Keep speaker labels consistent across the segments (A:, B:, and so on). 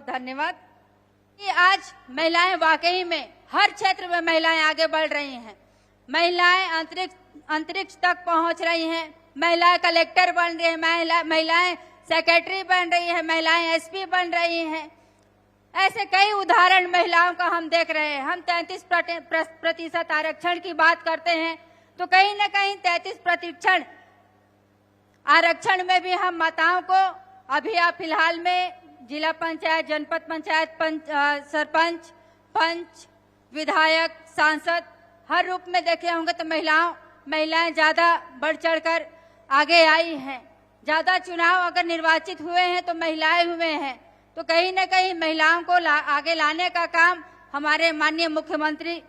A: धन्यवाद। कि आज महिलाएं वाकई में हर क्षेत्र में महिलाएं आगे बढ़ रही हैं। महिलाएं अंतरिक्ष तक पहुंच रही हैं। महिलाएं कलेक्टर बन रही हैं, महिलाएं सेक्रेटरी बन रही हैं, महिलाएं एसपी बन रही हैं। ऐसे कई उदाहरण महिलाओं का हम देख रहे हैं। हम 33% आरक्षण की बात करते हैं तो कहीं न कहीं 33% आरक्षण में भी हम माताओं को अभी फिलहाल में जिला पंचायत, जनपद पंचायत, सरपंच, पंच, विधायक, सांसद हर रूप में देखे होंगे तो महिलाएं ज्यादा बढ़ चढ़कर आगे आई हैं। ज्यादा चुनाव अगर निर्वाचित हुए हैं तो महिलाएं हुए हैं। तो कहीं न कहीं महिलाओं को आगे लाने का काम हमारे माननीय मुख्यमंत्री,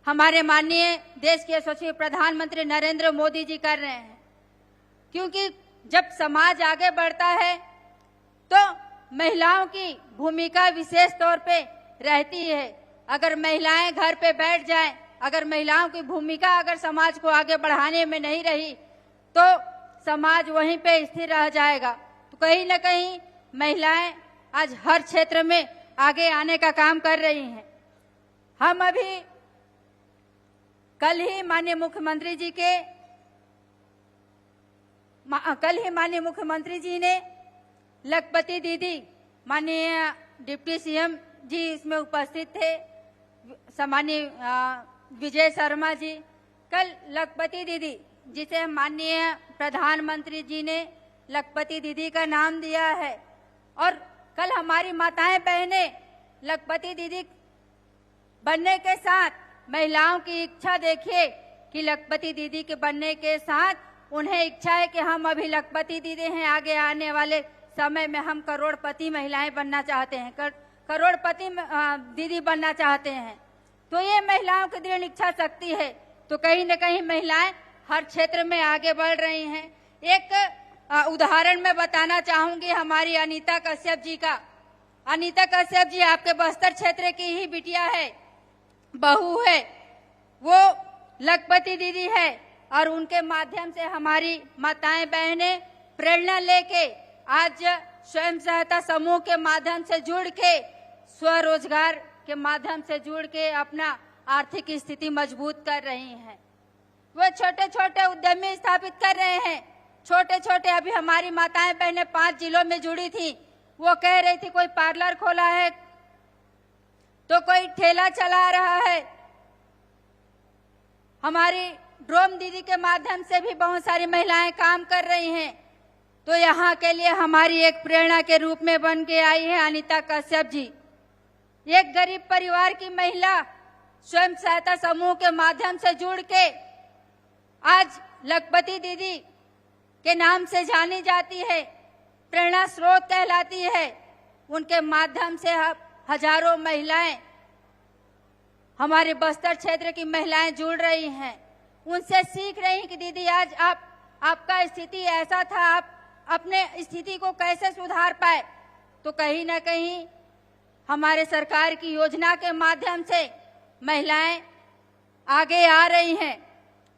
A: हमारे माननीय देश के यशस्वी प्रधानमंत्री नरेंद्र मोदी जी कर रहे हैं। क्योंकि जब समाज आगे बढ़ता है तो महिलाओं की भूमिका विशेष तौर पे रहती है। अगर महिलाएं घर पे बैठ जाएं, अगर महिलाओं की भूमिका अगर समाज को आगे बढ़ाने में नहीं रही तो समाज वहीं पे स्थिर रह जाएगा। तो कहीं न कहीं महिलाएं आज हर क्षेत्र में आगे आने का काम कर रही हैं। हम अभी कल ही माननीय मुख्यमंत्री जी ने लखपति दीदी, माननीय डिप्टी सीएम जी इसमें उपस्थित थे, सम्मानीय विजय शर्मा जी। कल लखपति दीदी जिसे माननीय प्रधानमंत्री जी ने लखपति दीदी का नाम दिया है, और कल हमारी माताएं बहनें लखपति दीदी बनने के साथ महिलाओं की इच्छा देखिए कि लखपति दीदी के बनने के साथ उन्हें इच्छा है कि हम अभी लखपति दीदी हैं, आगे आने वाले समय में हम करोड़पति महिलाएं बनना चाहते हैं, करोड़पति दीदी बनना चाहते हैं। तो ये महिलाओं की दृढ़ इच्छा शक्ति है। तो कहीं न कहीं महिलाएं हर क्षेत्र में आगे बढ़ रही हैं। एक उदाहरण मैं बताना चाहूंगी हमारी अनीता कश्यप जी का। अनीता कश्यप जी आपके बस्तर क्षेत्र की ही बिटिया है, बहू है, वो लखपति दीदी है, और उनके माध्यम से हमारी माताएं बहनें प्रेरणा लेके आज स्वयं सहायता समूह के माध्यम से जुड़ के, स्वरोजगार के माध्यम से जुड़ के अपना आर्थिक स्थिति मजबूत कर रही हैं। वो छोटे छोटे उद्यमी स्थापित कर रहे हैं। छोटे छोटे अभी हमारी माताएं बहनें 5 जिलों में जुड़ी थी। वो कह रही थी कोई पार्लर खोला है तो कोई ठेला चला रहा है। हमारी ड्रोन दीदी के माध्यम से भी बहुत सारी महिलाएं काम कर रही हैं। तो यहाँ के लिए हमारी एक प्रेरणा के रूप में बन के आई है अनीता कश्यप जी। एक गरीब परिवार की महिला स्वयं सहायता समूह के माध्यम से जुड़ के आज लखपति दीदी के नाम से जानी जाती है, प्रेरणा स्रोत कहलाती है। उनके माध्यम से हजारों महिलाएं, हमारे बस्तर क्षेत्र की महिलाएं जुड़ रही हैं। उनसे सीख रही हैं कि दीदी आज आपका स्थिति ऐसा था, आप अपने स्थिति को कैसे सुधार पाए। तो कहीं ना कहीं हमारे सरकार की योजना के माध्यम से महिलाएं आगे आ रही हैं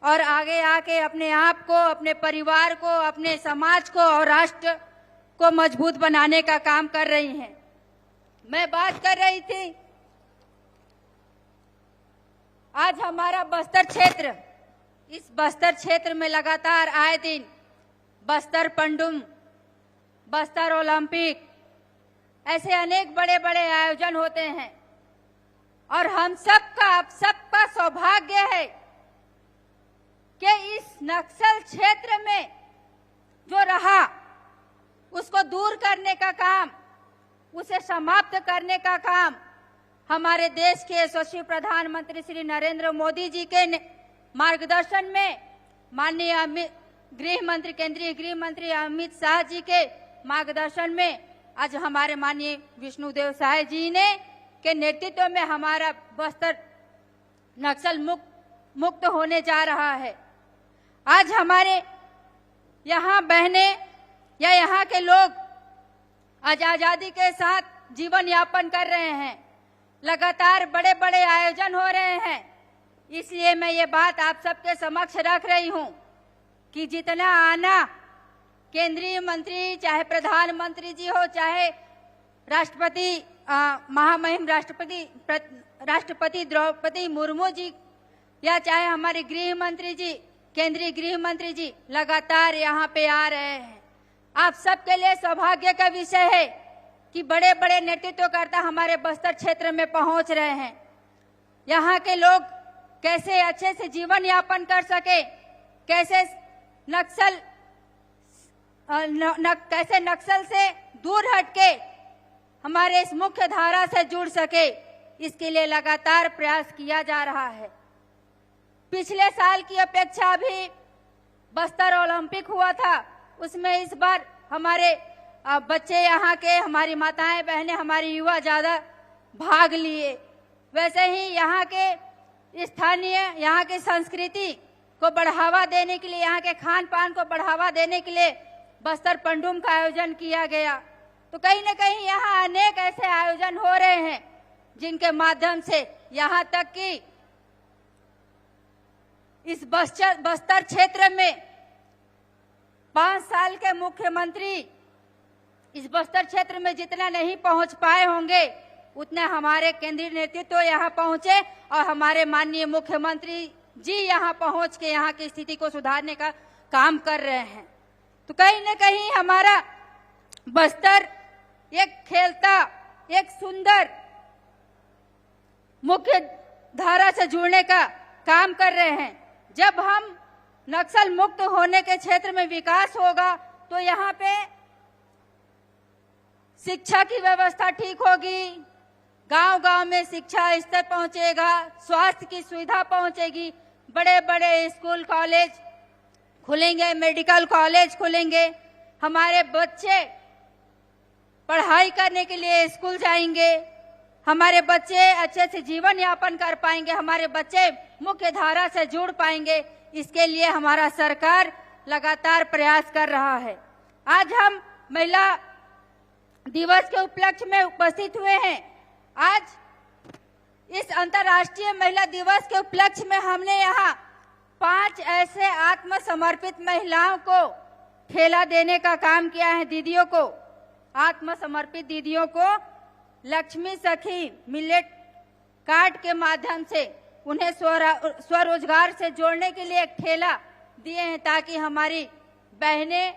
A: और आगे आके अपने आप को, अपने परिवार को, अपने समाज को और राष्ट्र को मजबूत बनाने का काम कर रही हैं। मैं बात कर रही थी आज हमारा बस्तर क्षेत्र, इस बस्तर क्षेत्र में लगातार आए दिन बस्तर पंडुम, बस्तर ओलंपिक, ऐसे अनेक बड़े बड़े आयोजन होते हैं। और हम सबका सौभाग्य है कि इस नक्सल क्षेत्र में जो रहा उसको दूर करने का काम, उसे समाप्त करने का काम हमारे देश के यशस्वी प्रधानमंत्री श्री नरेंद्र मोदी जी के मार्गदर्शन में, माननीय केंद्रीय गृह मंत्री अमित शाह जी के मार्गदर्शन में आज हमारे माननीय विष्णुदेव साय जी ने के नेतृत्व में हमारा बस्तर नक्सल मुक्त होने जा रहा है। आज हमारे यहाँ बहनें या यहाँ के लोग आज आजादी के साथ जीवन यापन कर रहे हैं। लगातार बड़े बड़े आयोजन हो रहे हैं। इसलिए मैं ये बात आप सबके समक्ष रख रही हूँ कि जितना आना केंद्रीय मंत्री, चाहे प्रधानमंत्री जी हो, चाहे राष्ट्रपति महामहिम राष्ट्रपति द्रौपदी मुर्मू जी या चाहे हमारे गृह मंत्री जी, केंद्रीय गृह मंत्री जी लगातार यहाँ पे आ रहे हैं। आप सबके लिए सौभाग्य का विषय है कि बड़े बड़े नेतृत्वकर्ता हमारे बस्तर क्षेत्र में पहुंच रहे हैं। यहाँ के लोग कैसे अच्छे से जीवन यापन कर सके, कैसे नक्सल से दूर हटके हमारे इस मुख्य धारा से जुड़ सके, इसके लिए लगातार प्रयास किया जा रहा है। पिछले साल की अपेक्षा भी बस्तर ओलंपिक हुआ था, उसमें इस बार हमारे बच्चे यहाँ के, हमारी माताएं बहनें, हमारी युवा ज्यादा भाग लिए। वैसे ही यहाँ के स्थानीय, यहाँ की संस्कृति को बढ़ावा देने के लिए, यहाँ के खान पान को बढ़ावा देने के लिए बस्तर पंडुम का आयोजन किया गया। तो कहीं न कहीं यहाँ अनेक ऐसे आयोजन हो रहे हैं जिनके माध्यम से यहाँ तक कि इस बस्तर क्षेत्र में 5 साल के मुख्यमंत्री इस बस्तर क्षेत्र में जितना नहीं पहुंच पाए होंगे, उतना हमारे केंद्रीय नेतृत्व यहाँ पहुंचे और हमारे माननीय मुख्यमंत्री जी यहाँ पहुंच के यहाँ की स्थिति को सुधारने का काम कर रहे हैं। तो कहीं न कहीं हमारा बस्तर एक खेलता, एक सुंदर मुख्य धारा से जुड़ने का काम कर रहे हैं। जब हम नक्सल मुक्त होने के क्षेत्र में विकास होगा तो यहाँ पे शिक्षा की व्यवस्था ठीक होगी, गांव-गांव में शिक्षा स्तर पहुंचेगा, स्वास्थ्य की सुविधा पहुंचेगी, बड़े बड़े स्कूल कॉलेज खुलेंगे, मेडिकल कॉलेज खुलेंगे, हमारे बच्चे पढ़ाई करने के लिए स्कूल जाएंगे, हमारे बच्चे अच्छे से जीवन यापन कर पाएंगे, हमारे बच्चे मुख्य धारा से जुड़ पाएंगे। इसके लिए हमारा सरकार लगातार प्रयास कर रहा है। आज हम महिला दिवस के उपलक्ष्य में उपस्थित हुए हैं। आज इस अंतर्राष्ट्रीय महिला दिवस के उपलक्ष्य में हमने यहाँ 5 ऐसे आत्मसमर्पित महिलाओं को ठेला देने का काम किया है। दीदियों को, आत्मसमर्पित दीदियों को लक्ष्मी सखी मिलेट कार्ड के माध्यम से उन्हें स्वरोजगार से जोड़ने के लिए एक ठेला दिए हैं, ताकि हमारी बहनें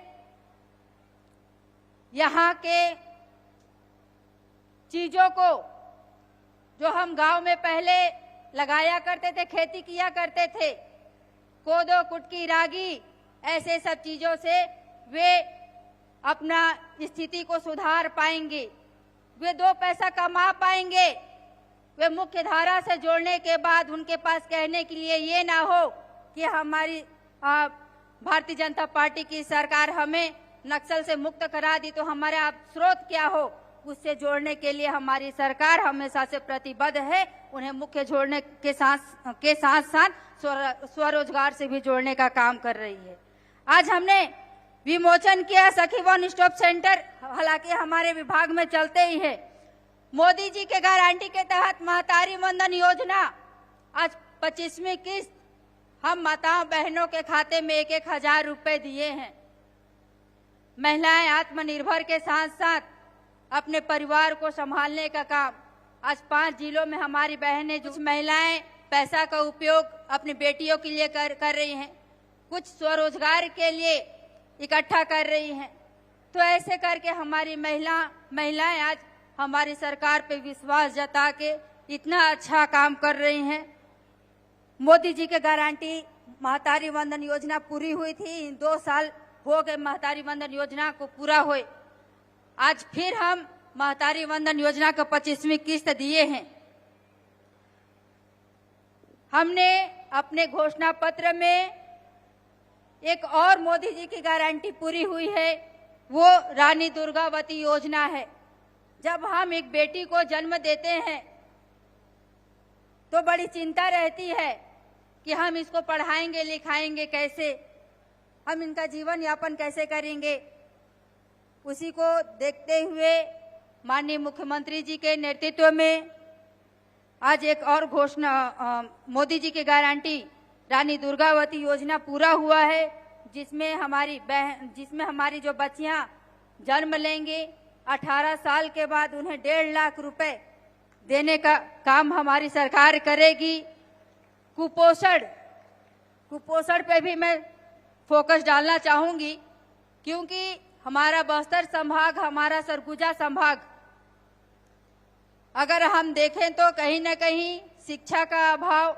A: यहाँ के चीजों को, जो हम गांव में पहले लगाया करते थे, खेती किया करते थे, कोदो, कुटकी, रागी, ऐसे सब चीजों से वे अपना स्थिति को सुधार पाएंगे, वे 2 पैसा कमा पाएंगे। वे मुख्य धारा से जोड़ने के बाद उनके पास कहने के लिए ये ना हो कि हमारी भारतीय जनता पार्टी की सरकार हमें नक्सल से मुक्त करा दी, तो हमारे आप स्रोत क्या हो। उससे जोड़ने के लिए हमारी सरकार हमेशा से प्रतिबद्ध है। उन्हें मुख्य जोड़ने के साथ साथ स्वरोजगार से भी जोड़ने का काम कर रही है। आज हमने विमोचन किया सखी वन स्टॉप सेंटर, हालांकि हमारे विभाग में चलते ही है। मोदी जी के गारंटी के तहत महतारी वंदन योजना आज 25वीं किस्त हम माताओं बहनों के खाते में 1-1 रुपए दिए हैं। महिलाएं आत्मनिर्भर के साथ साथ अपने परिवार को संभालने का काम आज 5 जिलों में हमारी बहनें, जो महिलाएं पैसा का उपयोग अपनी बेटियों के लिए कर रही हैं, कुछ स्वरोजगार के लिए इकट्ठा कर रही हैं। तो ऐसे करके हमारी महिलाएं आज हमारी सरकार पे विश्वास जता के इतना अच्छा काम कर रही हैं। मोदी जी के गारंटी महतारी वंदन योजना पूरी हुई थी, 2 साल हो गए महतारी वंदन योजना को पूरा हुए। आज फिर हम महतारी वंदन योजना को 25वीं किस्त दिए हैं। हमने अपने घोषणा पत्र में एक और मोदी जी की गारंटी पूरी हुई है, वो रानी दुर्गावती योजना है। जब हम एक बेटी को जन्म देते हैं तो बड़ी चिंता रहती है कि हम इसको पढ़ाएंगे लिखाएंगे कैसे, हम इनका जीवन यापन कैसे करेंगे। उसी को देखते हुए माननीय मुख्यमंत्री जी के नेतृत्व में आज एक और घोषणा, मोदी जी की गारंटी रानी दुर्गावती योजना पूरा हुआ है, जिसमें हमारी जो बच्चियां जन्म लेंगे 18 साल के बाद उन्हें 1.5 लाख रुपए देने का काम हमारी सरकार करेगी। कुपोषण पे भी मैं फोकस डालना चाहूंगी, क्योंकि हमारा बस्तर संभाग, हमारा सरगुजा संभाग, अगर हम देखें तो कहीं न कहीं शिक्षा का अभाव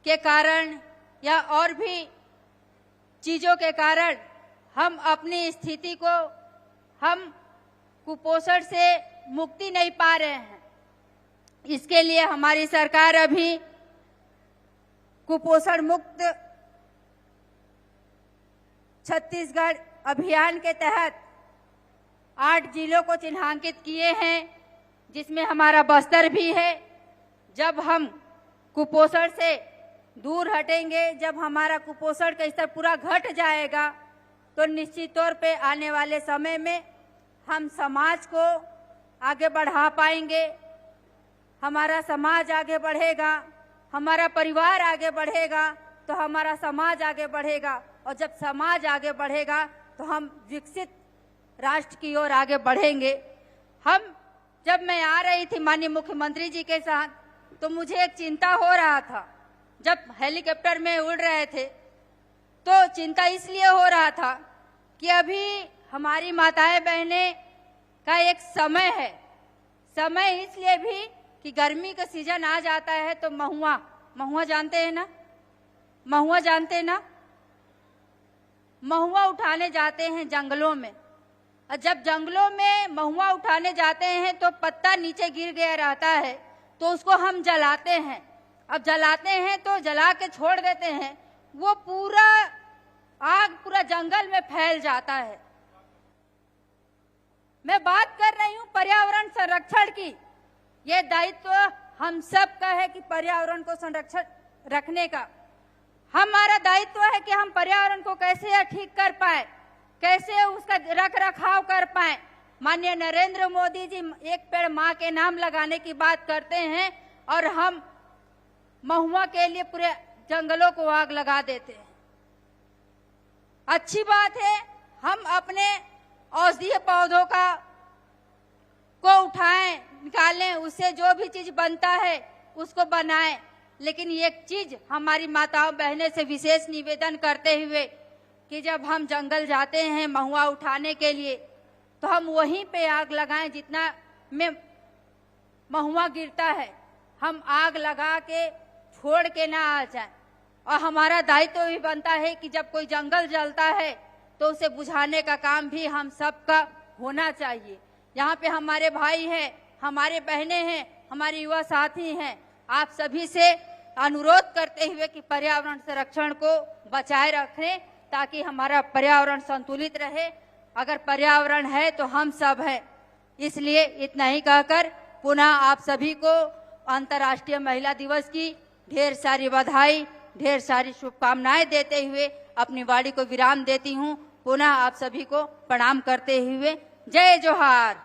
A: के कारण या और भी चीजों के कारण हम अपनी स्थिति को, हम कुपोषण से मुक्ति नहीं पा रहे हैं। इसके लिए हमारी सरकार अभी कुपोषण मुक्त छत्तीसगढ़ अभियान के तहत 8 जिलों को चिन्हांकित किए हैं, जिसमें हमारा बस्तर भी है। जब हम कुपोषण से दूर हटेंगे, जब हमारा कुपोषण का स्तर पूरा घट जाएगा, तो निश्चित तौर पे आने वाले समय में हम समाज को आगे बढ़ा पाएंगे। हमारा समाज आगे बढ़ेगा, हमारा परिवार आगे बढ़ेगा, तो हमारा समाज आगे बढ़ेगा, और जब समाज आगे बढ़ेगा तो हम विकसित राष्ट्र की ओर आगे बढ़ेंगे। जब मैं आ रही थी माननीय मुख्यमंत्री जी के साथ, तो मुझे एक चिंता हो रहा था। जब हेलीकॉप्टर में उड़ रहे थे तो चिंता इसलिए हो रहा था कि अभी हमारी माताएं बहनें का एक समय है। समय इसलिए भी कि गर्मी का सीजन आ जाता है तो महुआ जानते हैं ना, महुआ जानते हैं ना, महुआ उठाने जाते हैं जंगलों में। और जब जंगलों में महुआ उठाने जाते हैं तो पत्ता नीचे गिर गया रहता है, तो उसको हम जलाते हैं। अब जलाते हैं तो जला के छोड़ देते हैं, वो आग पूरा जंगल में फैल जाता है। मैं बात कर रही हूँ पर्यावरण संरक्षण की। ये दायित्व हम सब का है कि पर्यावरण को संरक्षण रखने का हमारा दायित्व है कि हम पर्यावरण को कैसे ठीक कर पाए, कैसे उसका रख रखाव कर पाए। माननीय नरेंद्र मोदी जी एक पेड़ माँ के नाम लगाने की बात करते हैं, और हम महुआ के लिए पूरे जंगलों को आग लगा देते हैं। अच्छी बात है, हम अपने औषधीय पौधों को उठाएं, निकालें, उससे जो भी चीज बनता है उसको बनाएं। लेकिन एक चीज हमारी माताओं बहनें से विशेष निवेदन करते हुए कि जब हम जंगल जाते हैं महुआ उठाने के लिए, तो हम वहीं पे आग लगाएं जितना में महुआ गिरता है। हम आग लगा के छोड़ के ना आ जाए। और हमारा दायित्व भी बनता है कि जब कोई जंगल जलता है तो उसे बुझाने का काम भी हम सबका होना चाहिए। यहाँ पे हमारे भाई हैं, हमारे बहनें हैं, हमारे युवा साथी हैं। आप सभी से अनुरोध करते हुए कि पर्यावरण संरक्षण को बचाए रखें, ताकि हमारा पर्यावरण संतुलित रहे। अगर पर्यावरण है तो हम सब हैं। इसलिए इतना ही कहकर पुनः आप सभी को अंतर्राष्ट्रीय महिला दिवस की ढेर सारी बधाई, ढेर सारी शुभकामनाएं देते हुए अपनी वाणी को विराम देती हूँ। पुनः आप सभी को प्रणाम करते हुए जय जोहार।